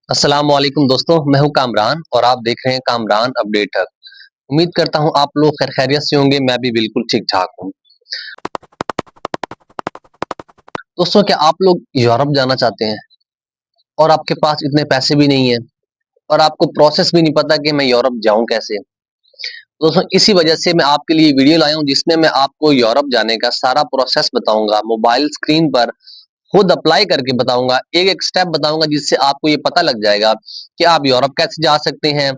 अस्सलाम वालेकुम दोस्तों, मैं हूं कामरान और आप देख रहे हैं कामरान अपडेटर। उम्मीद करता हूं आप लोग खैर खैरियत से होंगे। मैं भी बिल्कुल ठीक ठाक हूं। दोस्तों, क्या आप लोग यूरोप जाना चाहते हैं और आपके पास इतने पैसे भी नहीं है और आपको प्रोसेस भी नहीं पता कि मैं यूरोप जाऊं कैसे? दोस्तों, इसी वजह से मैं आपके लिए वीडियो लाया हूं जिसमें मैं आपको यूरोप जाने का सारा प्रोसेस बताऊंगा। मोबाइल स्क्रीन पर खुद अप्लाई करके बताऊंगा, एक एक स्टेप बताऊंगा जिससे आपको ये पता लग जाएगा कि आप यूरोप कैसे जा सकते हैं।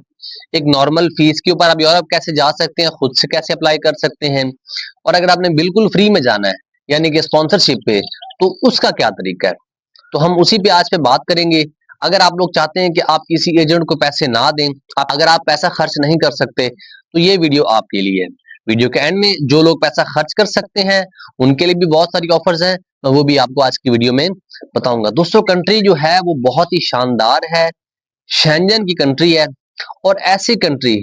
एक नॉर्मल फीस के ऊपर आप यूरोप कैसे जा सकते हैं, खुद से कैसे अप्लाई कर सकते हैं, और अगर आपने बिल्कुल फ्री में जाना है यानी कि स्पॉन्सरशिप पे, तो उसका क्या तरीका है। तो हम उसी पे आज पे बात करेंगे। अगर आप लोग चाहते हैं कि आप किसी एजेंट को पैसे ना दें, अगर आप पैसा खर्च नहीं कर सकते, तो ये वीडियो आपके लिए है। वीडियो के एंड में जो लोग पैसा खर्च कर सकते हैं उनके लिए भी बहुत सारी ऑफर्स हैं, मैं वो भी आपको आज की वीडियो में बताऊंगा। दोस्तों, कंट्री जो है वो बहुत ही शानदार है, शेंजन की कंट्री है। और ऐसी कंट्री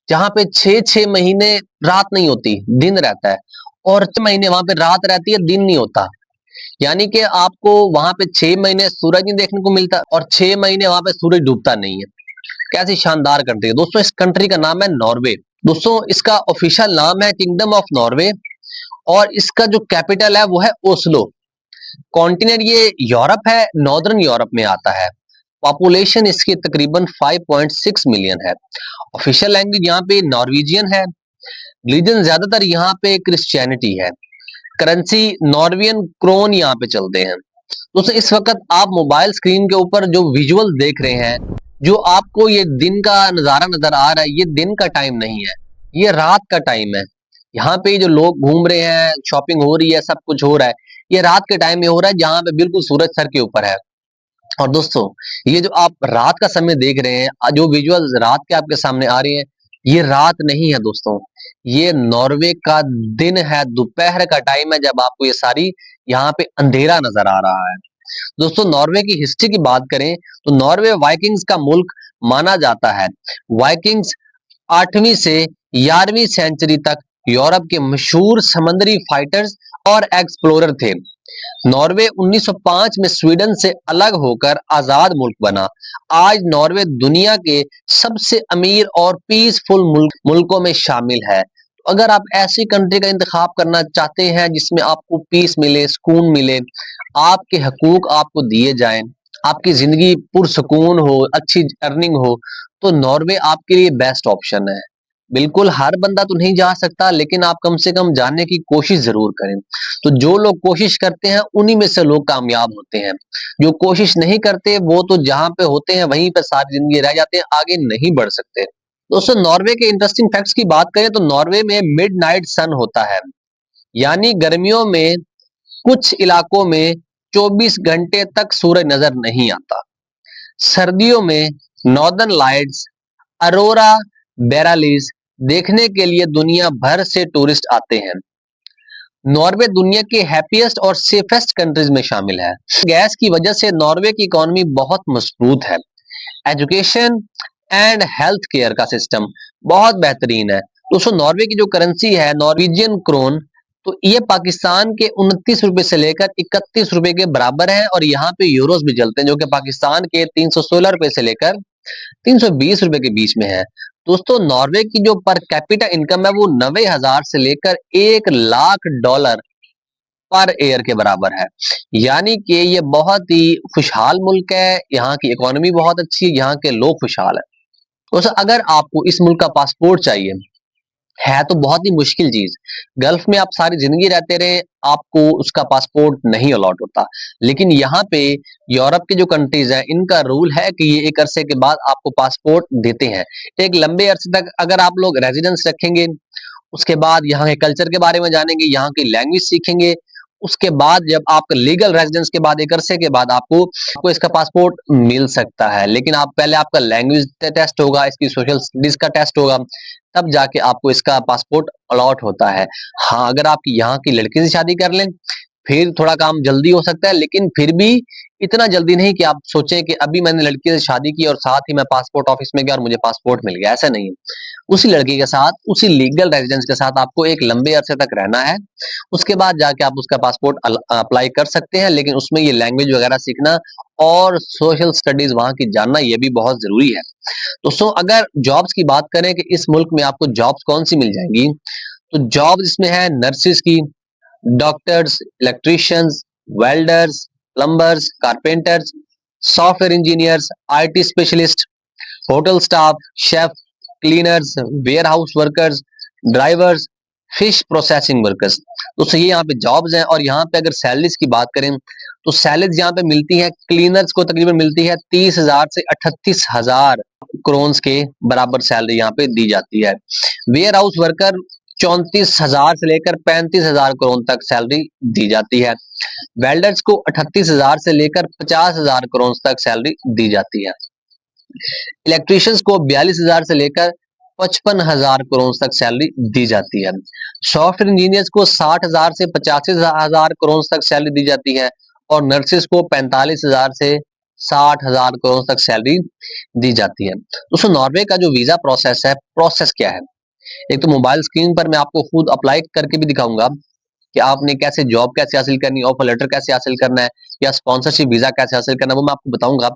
जहां पे 6-6 महीने रात नहीं होती, दिन रहता है, और 6 महीने वहां पे रात रहती है, दिन नहीं होता। यानी कि आपको वहां पे 6 महीने सूरज नहीं देखने को मिलता और 6 महीने वहां पे सूरज डूबता नहीं है। कैसी शानदार कंट्री है दोस्तों। इस कंट्री का नाम है नॉर्वे। दोस्तों, इसका ऑफिशियल नाम है किंगडम ऑफ नॉर्वे और इसका जो कैपिटल है वो है ओस्लो। कॉन्टिनेंट ये यूरोप है, नॉर्दर्न यूरोप में आता है। पॉपुलेशन इसकी तकरीबन 5.6 मिलियन है। ऑफिशियल लैंग्वेज यहाँ पे नॉर्वेजियन है। रिलीजन ज्यादातर यहाँ पे क्रिश्चियनिटी है। करेंसी नॉर्वेजियन क्रोन यहाँ पे चलते हैं। दोस्तों, इस वक्त आप मोबाइल स्क्रीन के ऊपर जो विजुअल देख रहे हैं, जो आपको ये दिन का नजारा नजर आ रहा है, ये दिन का टाइम नहीं है, ये रात का टाइम है। यहाँ पे जो लोग घूम रहे हैं, शॉपिंग हो रही है, सब कुछ हो रहा है, ये रात के टाइम में हो रहा है जहाँ पे बिल्कुल सूरज सर के ऊपर है। और दोस्तों, ये जो आप रात का समय देख रहे हैं, जो विजुअल्स रात के आपके सामने आ रही हैं, ये रात नहीं है दोस्तों, ये नॉर्वे का दिन है, दोपहर का टाइम है जब आपको ये सारी यहाँ पे अंधेरा नजर आ रहा है। दोस्तों, नॉर्वे की हिस्ट्री की बात करें तो नॉर्वे वाइकिंग्स का मुल्क माना जाता है। वाइकिंग्स 8वीं से 11वीं सेंचुरी तक यूरोप के मशहूर समुद्री फाइटर्स और एक्सप्लोरर थे। नॉर्वे 1905 में स्वीडन से अलग होकर आजाद मुल्क बना। आज नॉर्वे दुनिया के सबसे अमीर और पीसफुल मुल्कों में शामिल है। तो अगर आप ऐसी कंट्री का इंतखाब करना चाहते हैं जिसमें आपको पीस मिले, सुकून मिले, आपके हकूक आपको दिए जाएं, आपकी जिंदगी पुरसुकून हो, अच्छी अर्निंग हो, तो नॉर्वे आपके लिए बेस्ट ऑप्शन है। बिल्कुल हर बंदा तो नहीं जा सकता, लेकिन आप कम से कम जाने की कोशिश जरूर करें। तो जो लोग कोशिश करते हैं उन्हीं में से लोग कामयाब होते हैं। जो कोशिश नहीं करते वो तो जहां पे होते हैं वहीं पर सारी जिंदगी रह जाते हैं, आगे नहीं बढ़ सकते। दोस्तों, नॉर्वे के इंटरेस्टिंग फैक्ट्स की बात करें तो नॉर्वे में मिडनाइट सन होता है। यानी गर्मियों में कुछ इलाकों में 24 घंटे तक सूरज नजर नहीं आता। सर्दियों में नॉर्दर्न लाइट्स, अरोरा बेरालिस देखने के लिए दुनिया भर से टूरिस्ट आते हैं। नॉर्वे दुनिया के हैप्पीएस्ट और सेफेस्ट कंट्रीज में शामिल है। गैस की वजह से नॉर्वे की इकोनॉमी बहुत मजबूत है। एजुकेशन एंड हेल्थ केयर का सिस्टम बहुत बेहतरीन है। दोस्तों, नॉर्वे की जो करेंसी है नॉर्वेजियन क्रोन, तो ये पाकिस्तान के 29 रुपए से लेकर 31 रुपए के बराबर है, और यहाँ पे यूरोस भी चलते हैं जो कि पाकिस्तान के 316 रुपए से लेकर 320 रुपए के बीच में है। दोस्तों, नॉर्वे की जो पर कैपिटा इनकम है वो 90,000 से लेकर $1,00,000 पर ईयर के बराबर है। यानी कि ये बहुत ही खुशहाल मुल्क है, यहाँ की इकोनॉमी बहुत अच्छी है, यहाँ के लोग खुशहाल है। दोस्तों, अगर आपको इस मुल्क का पासपोर्ट चाहिए, है तो बहुत ही मुश्किल चीज। गल्फ में आप सारी जिंदगी रहते रहे, आपको उसका पासपोर्ट नहीं अलॉट होता। लेकिन यहाँ पे यूरोप के जो कंट्रीज है, इनका रूल है कि ये एक अरसे के बाद आपको पासपोर्ट देते हैं। एक लंबे अरसे तक अगर आप लोग रेजिडेंस रखेंगे, उसके बाद यहाँ के कल्चर के बारे में जानेंगे, यहाँ की लैंग्वेज सीखेंगे, उसके बाद जब आपका लीगल रेजिडेंस के बाद एक अरसे के बाद आपको इसका पासपोर्ट मिल सकता है। लेकिन आप पहले आपका लैंग्वेज टेस्ट होगा, इसकी सोशल स्टडीज का टेस्ट होगा, तब जाके आपको इसका पासपोर्ट अलॉट होता है। हाँ, अगर आप यहाँ की लड़की से शादी कर लें फिर थोड़ा काम जल्दी हो सकता है, लेकिन फिर भी इतना जल्दी नहीं कि आप सोचें कि अभी मैंने लड़की से शादी की और साथ ही मैं पासपोर्ट ऑफिस में गया और मुझे पासपोर्ट मिल गया, ऐसा नहीं है। उसी लड़की के साथ, उसी लीगल रेजिडेंस के साथ आपको एक लंबे अरसे तक रहना है। उसके बाद जाके आप उसका पासपोर्ट अप्लाई कर सकते हैं, लेकिन उसमें ये लैंग्वेज वगैरह सीखना और सोशल स्टडीज वहाँ की जानना ये भी बहुत जरूरी है। दोस्तों, अगर जॉब्स की बात करें कि इस मुल्क में आपको जॉब्स कौन सी मिल जाएंगी, तो जॉब इसमें है नर्सिस की, doctors, electricians, welders, plumbers, carpenters, software engineers, IT specialist, hotel staff, chef, cleaners, warehouse workers, drivers, fish processing workers. तो ये यहाँ पे जॉब्स हैं। और यहाँ पे अगर सैलरीज की बात करें, तो सैलरीज यहाँ पे मिलती है, क्लीनर्स को तकरीबन मिलती है 30,000 से 38,000 क्रोन्स के बराबर सैलरी यहाँ पे दी जाती है। वेयर हाउस वर्कर 34,000 से लेकर 35,000 क्रोन तक सैलरी दी जाती है। वेल्डर्स को 38,000 से लेकर 50,000 क्रोन तक सैलरी दी जाती है। इलेक्ट्रिशियंस को 42,000 से लेकर 55,000 करोड़ तक सैलरी दी जाती है। सॉफ्टवेयर इंजीनियर्स को 60,000 से 85,000 करोड़ तक सैलरी दी जाती है। और नर्सेस को 45,000 से 60,000 करोड़ तक सैलरी दी जाती है। दोस्तों, नॉर्वे का जो वीजा प्रोसेस है, प्रोसेस क्या है? एक तो मोबाइल स्क्रीन पर मैं आपको खुद अप्लाई करके भी दिखाऊंगा कि आपने कैसे जॉब कैसे हासिल करनी है, ऑफर लेटर कैसे हासिल करना है, या स्पॉन्सरशिप वीजा कैसे हासिल करना है, वो मैं आपको बताऊंगा।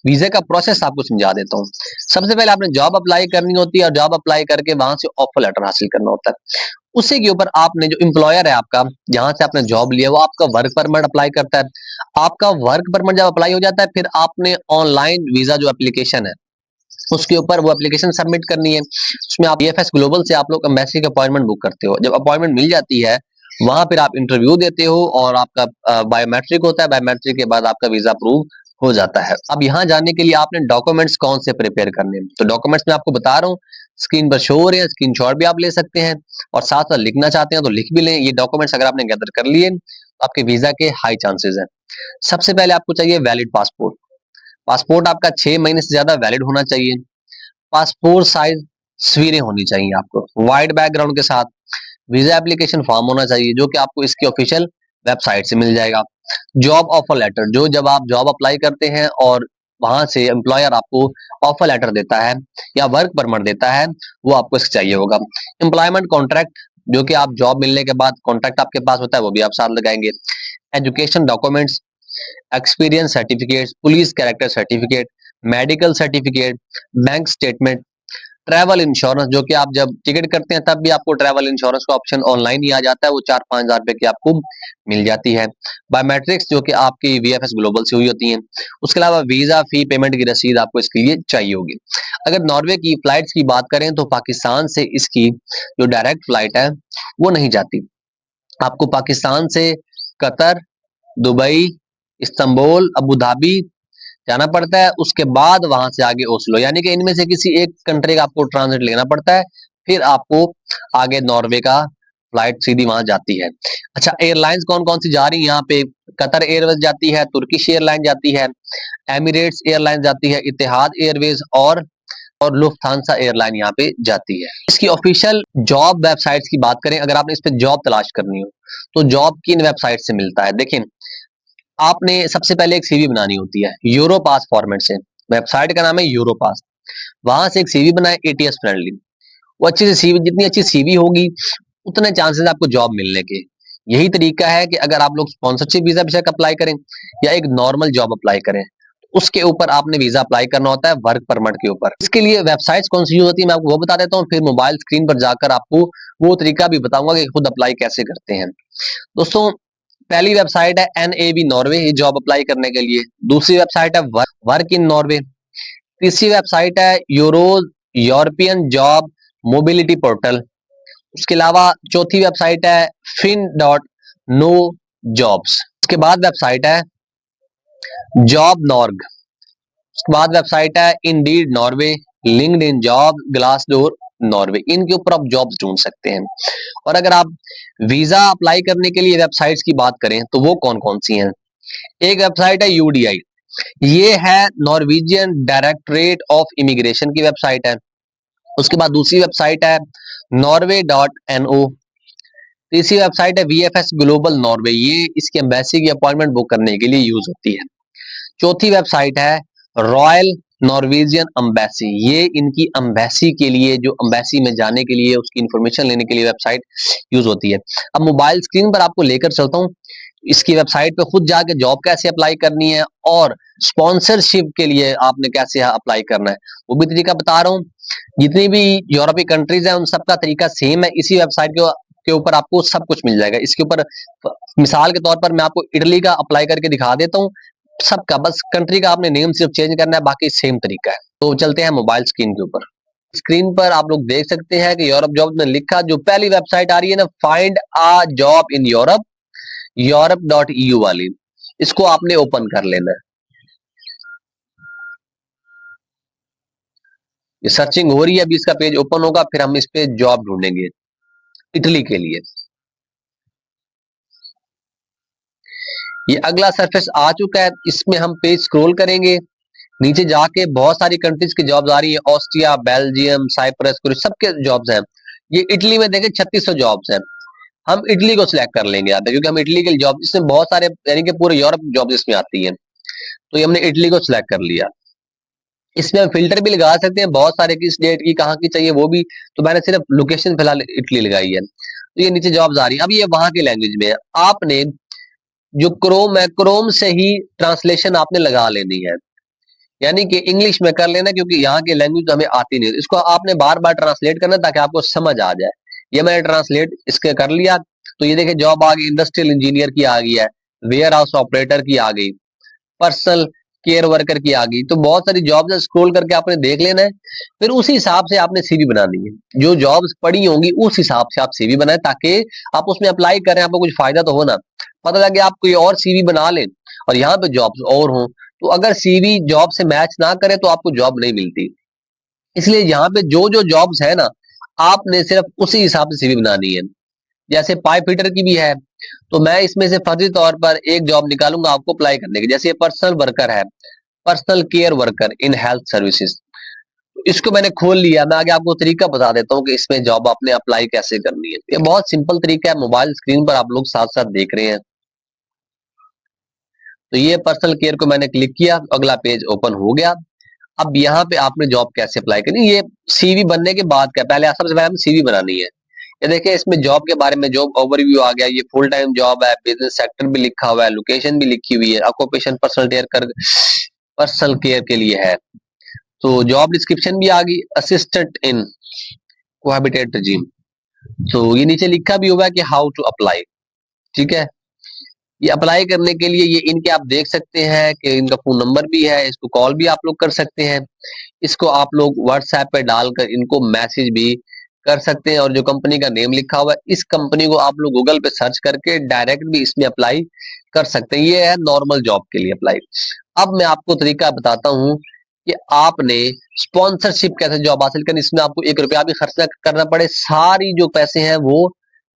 वीजा का प्रोसेस आपको समझा देता हूँ। सबसे पहले आपने जॉब अप्लाई करनी होती है और जॉब अप्लाई करके वहां से ऑफर लेटर हासिल करना होता है। उसी के ऊपर आपने जो एम्प्लॉयर है आपका, जहां से आपने जॉब लिया, वो आपका वर्क परमिट अप्लाई करता है। आपका वर्क परमिट जब अप्लाई हो जाता है, फिर आपने ऑनलाइन वीजा जो एप्लीकेशन है उसके ऊपर वो एप्लीकेशन सबमिट करनी है। उसमें आप ईएफएस ग्लोबल से आप लोग एम्बेसी का अपॉइंटमेंट बुक करते हो। जब अपॉइंटमेंट मिल जाती है, वहां फिर आप इंटरव्यू देते हो और आपका बायोमेट्रिक होता है। बायोमेट्रिक के बाद आपका वीजा अप्रूव हो जाता है। अब यहाँ जाने के लिए आपने डॉक्यूमेंट्स कौन से प्रिपेयर करने हैं, तो डॉक्यूमेंट्स मैं आपको बता रहा हूँ, स्क्रीन पर शो हो रहे हैं, स्क्रीनशॉट भी आप ले सकते हैं और साथ साथ लिखना चाहते हैं तो लिख भी लें। ये डॉक्यूमेंट्स अगर आपने गैदर कर लिए, तो आपके वीजा के हाई चांसेस हैं। सबसे पहले आपको चाहिए वैलिड पासपोर्ट। पासपोर्ट आपका 6 महीने से ज्यादा वैलिड होना चाहिए। पासपोर्ट साइज तस्वीरें होनी चाहिए आपको वाइड बैकग्राउंड के साथ। वीजा एप्लीकेशन फॉर्म होना चाहिए जो कि आपको इसकी ऑफिशियल वेबसाइट से मिल जाएगा। जॉब ऑफर लेटर, जो जब आप जॉब अप्लाई करते हैं और वहां से एम्प्लॉयर आपको ऑफर लेटर देता है या वर्क परमिट देता है, वो आपको इसका चाहिए होगा। एम्प्लॉयमेंट कॉन्ट्रैक्ट, जो कि आप जॉब मिलने के बाद कॉन्ट्रैक्ट आपके पास होता है, वो भी आप साथ लगाएंगे। Education documents, experience certificate, police character certificate, medical certificate, bank statement, travel insurance, जो कि आप जब टिकट करते हैं तब भी आपको ट्रैवल इंश्योरेंस का ऑप्शन ऑनलाइन ही आ जाता है, वो 4-5 हजार रुपए की आपको मिल जाती है। बायोमेट्रिक्स, जो कि आपकी वीएफएस ग्लोबल से हुई होती हैं। उसके अलावा वीजा फी पेमेंट की रसीद आपको इसके लिए चाहिए होगी। अगर नॉर्वे की फ्लाइट्स की बात करें, तो पाकिस्तान से इसकी जो डायरेक्ट फ्लाइट है वो नहीं जाती। आपको पाकिस्तान से Qatar, Dubai, Istanbul, Abu Dhabi जाना पड़ता है। उसके बाद वहां से आगे ओस्लो, यानी कि इनमें से किसी एक कंट्री का आपको ट्रांजिट लेना पड़ता है, फिर आपको आगे नॉर्वे का फ्लाइट सीधी वहां जाती है। अच्छा, एयरलाइंस कौन कौन सी जा रही है यहाँ पे? कतर एयरवेज जाती है, तुर्किश एयरलाइन जाती है, एमिरेट्स एयरलाइन जाती है, इतिहाद एयरवेज और लुफ्थांसा एयरलाइन यहाँ पे जाती है। इसकी ऑफिशियल जॉब वेबसाइट्स की बात करें, अगर आपने इस पे जॉब तलाश करनी हो, तो जॉब किन वेबसाइट से मिलता है? देखिए, आपने सबसे पहले एक सीवी बनानी होती है यूरोपास फॉर्मेट से। वेबसाइट का नाम है यूरोपास। वहां से एक सीवी बनाए एटीएस फ्रेंडली। वो अच्छी से सीवी, जितनी अच्छी सीवी होगी उतने चांसेस आपको जॉब मिलने के। यही तरीका है कि अगर आप लोग स्पॉन्सरशिप वीजा बेशक अप्लाई करें या एक नॉर्मल जॉब अप्लाई करें, उसके ऊपर आपने वीजा अप्लाई करना होता है वर्क परमिट के ऊपर। इसके लिए वेबसाइट्स कौन सी यूज होती है मैं आपको वो बता देता हूँ, फिर मोबाइल स्क्रीन पर जाकर आपको वो तरीका भी बताऊंगा कि खुद अप्लाई कैसे करते हैं। दोस्तों, पहली वेबसाइट है एनएबी नॉर्वे, ये जॉब अप्लाई करने के लिए। दूसरी वेबसाइट है वर्क इन नॉर्वे। तीसरी वेबसाइट है यूरोपियन जॉब मोबिलिटी पोर्टल। उसके अलावा चौथी वेबसाइट है फिन डॉट नो जॉब्स। उसके बाद वेबसाइट है जॉब नॉर्ग। उसके बाद वेबसाइट है Indeed Norway, linked in job, Glassdoor Norway. इनके ऊपर आप जॉब ढूंढ सकते हैं। और अगर आप वीजा अप्लाई करने के लिए वेबसाइट्स की बात करें, तो वो कौन कौन सी हैं? एक वेबसाइट है यूडीआई, ये है नॉर्वेजियन डायरेक्टरेट ऑफ इमिग्रेशन की वेबसाइट है। उसके बाद दूसरी वेबसाइट है नॉर्वे डॉट एनओ। तो इसी वेबसाइट है VFS ग्लोबल नॉर्वे, ये इसकी एम्बेसी की अपॉइंटमेंट बुक करने के लिए यूज होती है। चौथी वेबसाइट है रॉयल नॉर्वेजियन एम्बेसी, ये इनकी एम्बेसी के लिए, जो एम्बेसी में जाने के लिए उसकी इंफॉर्मेशन लेने के लिए वेबसाइट यूज होती है। अब मोबाइल स्क्रीन पर आपको लेकर चलता हूँ, इसकी वेबसाइट पे खुद जाके जॉब कैसे अप्लाई करनी है और स्पॉन्सरशिप के लिए आपने कैसे अप्लाई करना है वो भी तरीका बता रहा हूँ। जितनी भी यूरोपीय कंट्रीज है उन सबका तरीका सेम है, इसी वेबसाइट के ऊपर आपको सब कुछ मिल जाएगा। इसके ऊपर मिसाल के तौर पर मैं आपको इटली का अप्लाई करके दिखा देता हूँ, सबका बस कंट्री का आपने नेम सिर्फ चेंज करना है, बाकी सेम तरीका है। तो चलते हैं मोबाइल स्क्रीन के ऊपर। स्क्रीन पर आप लोग देख सकते हैं कि यूरोप जॉब में लिखा, जो पहली वेबसाइट आ रही है ना, find a job in Europe, यूरोप.eu वाली, इसको आपने ओपन कर लेना है। ये सर्चिंग हो रही है, अभी इसका पेज ओपन होगा, फिर हम इस पे जॉब ढूंढेंगे इटली के लिए। ये अगला सरफेस आ चुका है, इसमें हम पेज स्क्रॉल करेंगे, नीचे जाके बहुत सारी कंट्रीज की जॉब्स आ रही है, ऑस्ट्रिया, बेल्जियम, साइप्रस, सबके जॉब्स हैं। ये इटली में देखें 3600 जॉब्स हैं। हम इटली को सिलेक्ट कर लेंगे यहाँ पे, क्योंकि हम इटली के जॉब, इसमें बहुत सारे यानी कि पूरे यूरोप जॉब इसमें आती है, तो ये हमने इटली को सिलेक्ट कर लिया। इसमें हम फिल्टर भी लगा सकते हैं बहुत सारे, किस डेट की कहाँ की चाहिए वो भी, तो मैंने सिर्फ लोकेशन फिलहाल इटली लगाई है। तो ये नीचे जॉब्स आ रही है, अब ये वहां की लैंग्वेज में है। आपने जो क्रोम है, क्रोम से ही ट्रांसलेशन आपने लगा लेनी है, यानी कि इंग्लिश में कर लेना, क्योंकि यहाँ की लैंग्वेज तो हमें आती नहीं, इसको आपने बार बार ट्रांसलेट करना ताकि आपको समझ आ जाए। ये मैंने ट्रांसलेट इसके कर लिया, तो ये देखिए जॉब आ गई, इंडस्ट्रियल इंजीनियर की आ गई है, वेयर हाउस ऑपरेटर की आ गई, पर्सनल केयर वर्कर की आ गई। तो बहुत सारी जॉब्स है, स्क्रॉल करके आपने देख लेना है, फिर उसी हिसाब से आपने सीवी बनानी है। जो जॉब्स पड़ी होंगी उस हिसाब से आप सीवी बनाए, ताकि आप उसमें अप्लाई करें, आपको कुछ फायदा तो हो ना। पता लगे आप कोई और सीवी बना लें और यहाँ पे जॉब्स और हों, तो अगर सीवी जॉब से मैच ना करे तो आपको जॉब नहीं मिलती। इसलिए यहाँ पे जो जो जॉब्स है ना, आपने सिर्फ उसी हिसाब से सीवी बनानी है। जैसे पाइप फिटर की भी है, तो मैं इसमें से फर्जी तौर पर एक जॉब निकालूंगा आपको अप्लाई करने की। जैसे पर्सनल वर्कर है, personal care worker in health services, इसको मैंने खोल लिया। मैं आगे आपको तरीका बता देता हूँ कि इसमें जॉब आपने अप्लाई कैसे करनी है। ये बहुत सिंपल तरीका है, मोबाइल स्क्रीन पर आप लोग साथ साथ देख रहे हैं। तो ये पर्सनल केयर को मैंने क्लिक किया, अगला पेज ओपन हो गया। अब यहाँ पे आपने जॉब कैसे अप्लाई करनी, ये सीवी बनने के बाद क्या, पहले सबसे पहले हमें सीवी बनानी है। ये देखिए इसमें जॉब के बारे में जॉब ओवरव्यू आ गया, ये फुल टाइम जॉब है, बिजनेस सेक्टर भी लिखा हुआ है, लोकेशन भी लिखी हुई है, ऑक्यूपेशन पर्सनल केयर के लिए है। तो जॉब डिस्क्रिप्शन भी आ गई, असिस्टेंट इन कोहैबिटेट रिजीम। तो ये नीचे लिखा भी हुआ है कि हाउ टू अप्लाई, ठीक है। ये अप्लाई करने के लिए ये इनके आप देख सकते हैं कि इनका फोन नंबर भी है, इसको कॉल भी आप लोग कर सकते हैं, इसको आप लोग व्हाट्सएप पे डालकर इनको मैसेज भी कर सकते हैं। और जो कंपनी का नेम लिखा हुआ है, इस कंपनी को आप लोग गूगल पे सर्च करके डायरेक्ट भी इसमें अप्लाई कर सकते हैं। ये है नॉर्मल जॉब के लिए अप्लाई। अब मैं आपको तरीका बताता हूँ कि आपने स्पॉन्सरशिप कैसे जॉब हासिल करनी, इसमें आपको 1 रुपया भी खर्च करना पड़े, सारी जो पैसे हैं वो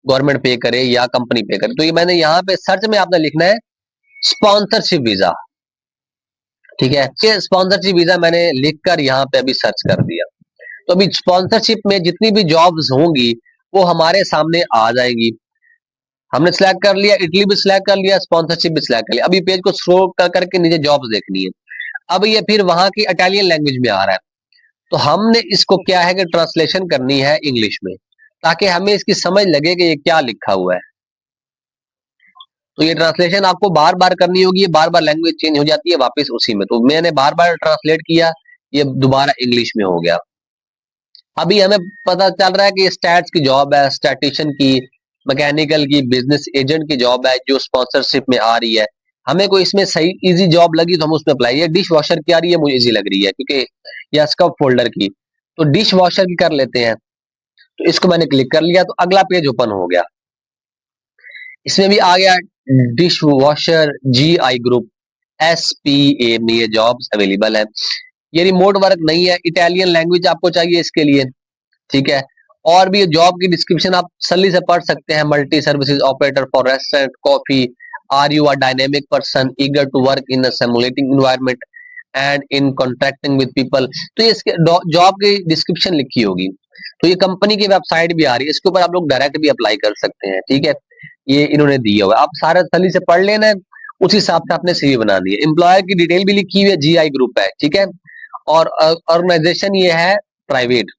गवर्नमेंट पे करे या कंपनी पे करे। तो ये मैंने यहाँ पे सर्च में आपने लिखना है स्पॉन्सरशिप वीजा, ठीक है। ये स्पॉन्सरशिप वीजा मैंने लिखकर यहाँ पे अभी सर्च कर दिया। तो अभी स्पॉन्सरशिप में जितनी भी जॉब्स होंगी वो हमारे सामने आ जाएंगी। हमने सिलेक्ट कर लिया, इटली भी सिलेक्ट कर लिया, स्पॉन्सरशिप भी सिलेक्ट कर लिया। अभी पेज को स्क्रॉल कर करके नीचे जॉब्स देखनी है। अब ये फिर वहां की इटालियन लैंग्वेज में आ रहा है, तो हमने इसको क्या है कि ट्रांसलेशन करनी है इंग्लिश में, ताकि हमें इसकी समझ लगे कि ये क्या लिखा हुआ है। तो ये ट्रांसलेशन आपको बार बार करनी होगी, बार बार लैंग्वेज चेंज हो जाती है वापस उसी में, तो मैंने बार बार ट्रांसलेट किया, ये दोबारा इंग्लिश में हो गया। अभी हमें पता चल रहा है कि स्टैट्स की जॉब है, स्टैटिशियन की, मैकेनिकल की, बिजनेस एजेंट की जॉब है जो स्पॉन्सरशिप में आ रही है। हमें कोई इसमें सही इजी जॉब लगी तो हम उसमें अप्लाई। ये डिश वॉशर की आ रही है, मुझे इजी लग रही है क्योंकि या स्कप फोल्डर की, तो डिश वॉशर की कर लेते हैं। तो इसको मैंने क्लिक कर लिया, तो अगला पेज ओपन हो गया। इसमें भी आ गया dish washer GI group SPA में ये जॉब्स अवेलेबल है। ये रिमोट वर्क नहीं है, इटालियन लैंग्वेज आपको चाहिए इसके लिए, ठीक है। और भी जॉब की डिस्क्रिप्शन आप सल्ली से पढ़ सकते हैं, multi services operator for restaurant coffee, are you a dynamic person eager to work in a simulating environment and in contracting with people. तो ये इसके जॉब की डिस्क्रिप्शन लिखी होगी। तो ये कंपनी की वेबसाइट भी आ रही है, इसके ऊपर आप लोग डायरेक्ट भी अप्लाई कर सकते हैं, ठीक है। ये इन्होंने दिया हुआ है, आप सारा तली से पढ़ लेना है, उस हिसाब से आपने सीवी बना दी है। एम्प्लॉयर की डिटेल भी लिखी हुई है, जीआई ग्रुप है, ठीक है। और ऑर्गेनाइजेशन ये है प्राइवेट।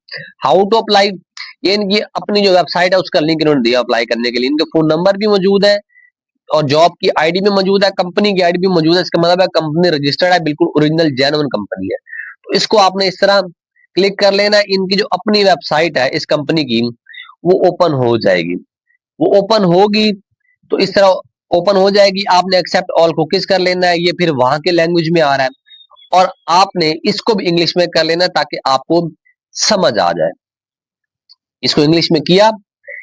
हाउ टू अप्लाई, ये इनकी अपनी जो वेबसाइट है उसका लिंक इन्होंने दिया अप्लाई करने के लिए। इनके फोन नंबर भी मौजूद है और जॉब की आईडी भी मौजूद है, कंपनी की आईडी भी मौजूद है। इसका मतलब है कंपनी रजिस्टर्ड है, बिल्कुल ओरिजिनल जेन्युइन कंपनी है। तो इसको आपने इस तरह क्लिक कर लेना। इनकी जो अपनी वेबसाइट है इस कंपनी की, वो ओपन हो जाएगी। वो ओपन होगी तो इस तरह ओपन हो जाएगी। आपने एक्सेप्ट ऑल कुकीज कर लेना है, ये फिर वहां के लैंग्वेज में आ रहा है और आपने इसको भी इंग्लिश में कर लेना ताकि आपको समझ आ जाए। इसको इंग्लिश में किया,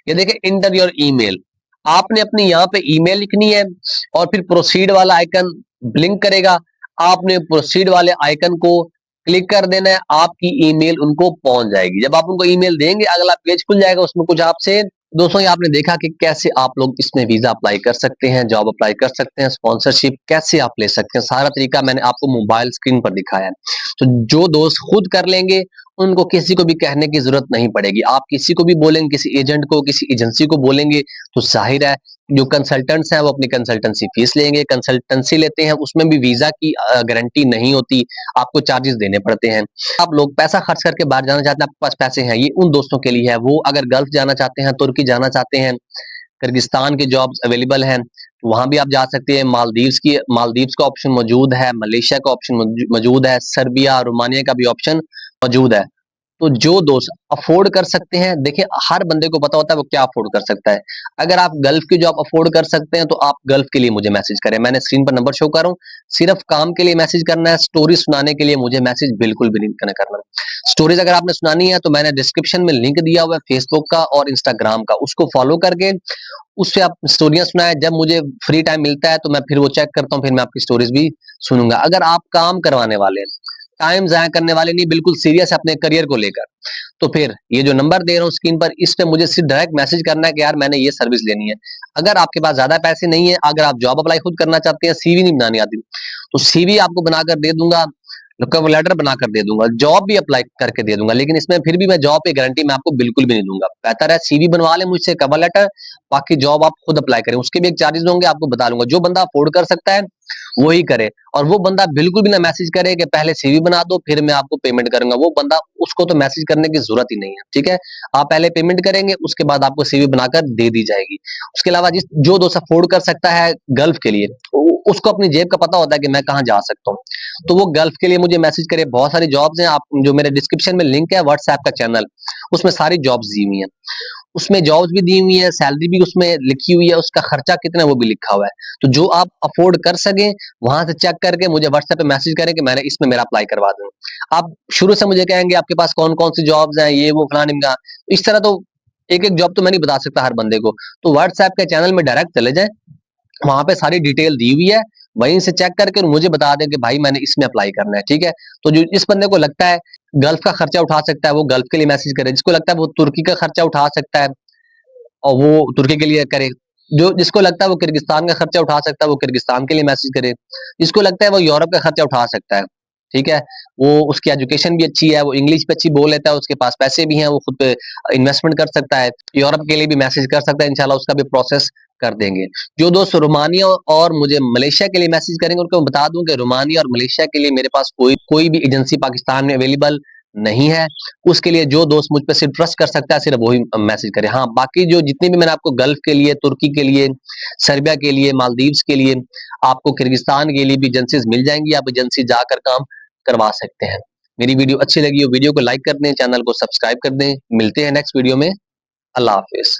ये देखिए इंटर योर ईमेल, आपने अपनी यहाँ पे ईमेल लिखनी है और फिर प्रोसीड वाला आइकन ब्लिंक करेगा, आपने प्रोसीड वाले आइकन को क्लिक कर देना है, आपकी ईमेल उनको पहुंच जाएगी। जब आप उनको ईमेल देंगे अगला पेज खुल जाएगा, उसमें कुछ आपसे दोस्तों ये आपने देखा कि कैसे आप लोग इसमें वीजा अप्लाई कर सकते हैं, जॉब अप्लाई कर सकते हैं, स्पॉन्सरशिप कैसे आप ले सकते हैं, सारा तरीका मैंने आपको मोबाइल स्क्रीन पर दिखाया है। तो जो दोस्त खुद कर लेंगे उनको किसी को भी कहने की जरूरत नहीं पड़ेगी। आप किसी को भी बोलेंगे, किसी एजेंट को, किसी एजेंसी को बोलेंगे तो जाहिर है जो कंसल्टेंट्स हैं वो अपनी कंसल्टेंसी फीस लेंगे। कंसल्टेंसी लेते हैं उसमें भी वीजा की गारंटी नहीं होती, आपको चार्जेस देने पड़ते हैं। आप लोग पैसा खर्च करके बाहर जाना चाहते हैं, आपके पास पैसे हैं, ये उन दोस्तों के लिए है। वो अगर गल्फ जाना चाहते हैं, तुर्की जाना चाहते हैं, किर्गिस्तान की जॉब्स अवेलेबल हैं, वहां भी आप जा सकते हैं। मालदीव्स का ऑप्शन मौजूद है, मलेशिया का ऑप्शन मौजूद है, सर्बिया रोमानिया का भी ऑप्शन मौजूद है। तो जो दोस्त अफोर्ड कर सकते हैं, देखिए हर बंदे को पता होता है वो क्या अफोर्ड कर सकता है। अगर आप गल्फ की जॉब अफोर्ड कर सकते हैं तो आप गल्फ के लिए मुझे मैसेज करें, मैंने स्क्रीन पर नंबर शो कर रहा हूँ। सिर्फ काम के लिए मैसेज करना है, स्टोरी सुनाने के लिए मुझे मैसेज बिल्कुल भी नहीं करना। स्टोरीज अगर आपने सुनानी है तो मैंने डिस्क्रिप्शन में लिंक दिया हुआ है फेसबुक का और इंस्टाग्राम का, उसको फॉलो करके उससे आप स्टोरियां सुनाए। जब मुझे फ्री टाइम मिलता है तो मैं फिर वो चेक करता हूँ, फिर मैं आपकी स्टोरीज भी सुनूंगा। अगर आप काम करवाने वाले हैं, टाइम जाया करने वाले नहीं, बिल्कुल सीरियस है अपने करियर को लेकर, तो फिर ये जो नंबर दे रहा हूँ स्क्रीन पर, इस पे मुझे सिर्फ डायरेक्ट मैसेज करना है कि यार मैंने ये सर्विस लेनी है। अगर आपके पास ज्यादा पैसे नहीं है, अगर आप जॉब अप्लाई खुद करना चाहते हैं, सीवी नहीं बनानी आती, तो सीवी आपको बनाकर दे दूंगा, कवर लेटर बनाकर दे दूंगा, जॉब भी अप्लाई करके दे दूंगा। लेकिन इसमें फिर भी मैं जॉब की गारंटी मैं आपको बिल्कुल भी नहीं दूंगा। बेहतर है सीवी बनवा ले मुझसे, कवर लेटर, बाकी जॉब आप खुद अप्लाई करें, उसके भी एक चार्जेस होंगे, आपको बता दूंगा। जो बंदा अफोर्ड कर सकता है वही करे, और वो बंदा बिल्कुल भी ना मैसेज करे कि पहले सीवी बना दो फिर मैं आपको पेमेंट करूंगा। वो बंदा, उसको तो मैसेज करने की जरूरत ही नहीं है, ठीक है। आप पहले पेमेंट करेंगे, उसके बाद आपको सीवी बनाकर दे दी जाएगी। उसके अलावा जो दोस्त अफोर्ड कर सकता है गल्फ के लिए, उसको अपनी जेब का पता होता है कि मैं कहाँ जा सकता हूँ, तो वो गल्फ के लिए मुझे मैसेज करे। बहुत सारी जॉब्स हैं, आप जो मेरे डिस्क्रिप्शन में लिंक है व्हाट्सएप का चैनल, उसमें सारी जॉब्स दी हुई हैं, उसमें जॉब्स भी दी हुई है, सैलरी भी उसमें लिखी हुई है, उसका खर्चा कितना है वो भी लिखा हुआ है। तो जो आप अफोर्ड कर सके वहां से चेक करके मुझे व्हाट्सएप पे मैसेज करें कि मैंने इसमें मेरा अप्लाई करवा दूं। आप शुरू से मुझे कहेंगे आपके पास कौन कौन सी जॉब्स हैं, ये वो फलान ढिमका, इस तरह तो एक एक जॉब तो मैं नहीं बता सकता हर बंदे को। तो व्हाट्सएप के चैनल में डायरेक्ट चले जाएं, वहां पे सारी डिटेल दी हुई है, वहीं से चेक करके मुझे बता दें कि भाई मैंने इसमें अप्लाई करना है, ठीक है। तो जो इस बंदे को लगता है गल्फ का खर्चा उठा सकता है वो गल्फ के लिए मैसेज करे, जिसको लगता है वो तुर्की का खर्चा उठा सकता है और वो तुर्की के लिए करे, जो जिसको लगता है वो किर्गिस्तान का खर्चा उठा सकता है वो किर्गिस्तान के लिए मैसेज करे, जिसको लगता है वो यूरोप का खर्चा उठा सकता है, ठीक है। वो उसकी एजुकेशन भी अच्छी है, वो इंग्लिश भी अच्छी बोल लेता है, उसके पास पैसे भी हैं, वो खुद पे इन्वेस्टमेंट कर सकता है, यूरोप के लिए भी मैसेज कर सकता है, इंशाल्लाह उसका भी प्रोसेस कर देंगे। जो दोस्त रोमानिया और मुझे मलेशिया के लिए मैसेज करेंगे उनको बता दूं कि रोमानिया और मलेशिया के लिए मेरे पास कोई भी एजेंसी पाकिस्तान में अवेलेबल नहीं है। उसके लिए जो दोस्त मुझ पर सिर्फ ट्रस्ट कर सकता है सिर्फ वही मैसेज करे। हाँ, बाकी जो जितने भी मैंने आपको गल्फ के लिए, तुर्की के लिए, सर्बिया के लिए, मालदीव्स के लिए, आपको किर्गिस्तान के लिए भी एजेंसीज मिल जाएंगी, आप एजेंसी जाकर काम करवा सकते हैं। मेरी वीडियो अच्छी लगी हो वीडियो को लाइक कर दें, चैनल को सब्सक्राइब कर दें। मिलते हैं नेक्स्ट वीडियो में। अल्लाह हाफिज।